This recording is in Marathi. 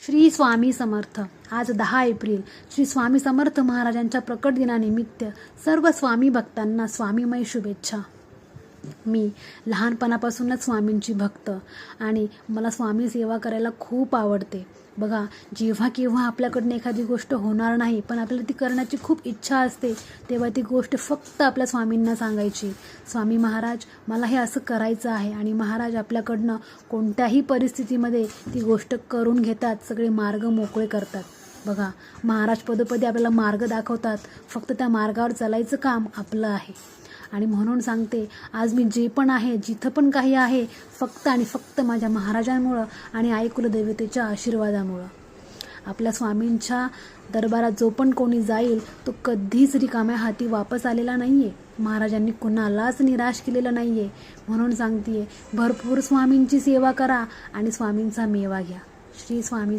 श्री स्वामी समर्थ. आज 10 एप्रिल श्री स्वामी समर्थ महाराजांच्या प्रकट दिनानिमित्त सर्व स्वामी भक्तांना स्वामीमय शुभेच्छा. मी लहानपणापासूनच स्वामींची भक्त आणि मला स्वामी सेवा करायला खूप आवडते. बघा, जेव्हा केव्हा आपल्याकडनं एखादी गोष्ट होणार नाही पण आपल्याला ती करण्याची खूप इच्छा असते, तेव्हा ती गोष्ट फक्त आपल्या स्वामींना सांगायची. स्वामी महाराज, मला हे असं करायचं आहे, आणि महाराज आपल्याकडनं कोणत्याही परिस्थितीमध्ये ती गोष्ट करून घेतात, सगळे मार्ग मोकळे करतात. बघा, महाराज पदोपदी आपल्याला मार्ग दाखवतात, फक्त त्या मार्गावर चालायचं काम आपलं आहे. आणि म्हणून सांगते, आज मी जे पण आहे, जिथं पण काही आहे, फक्त आणि फक्त माझ्या महाराजांमुळं आणि आई कुलदेवतेच्या आशीर्वादामुळं. आपल्या स्वामींच्या दरबारात जो पण कोणी जाईल तो कधीच रिकाम्या हाती वापस आलेला नाही आहे. महाराजांनी कुणालाच निराश केलेलं नाही आहे. म्हणून सांगते, भरपूर स्वामींची सेवा करा आणि स्वामींचा मेवा घ्या. श्री स्वामी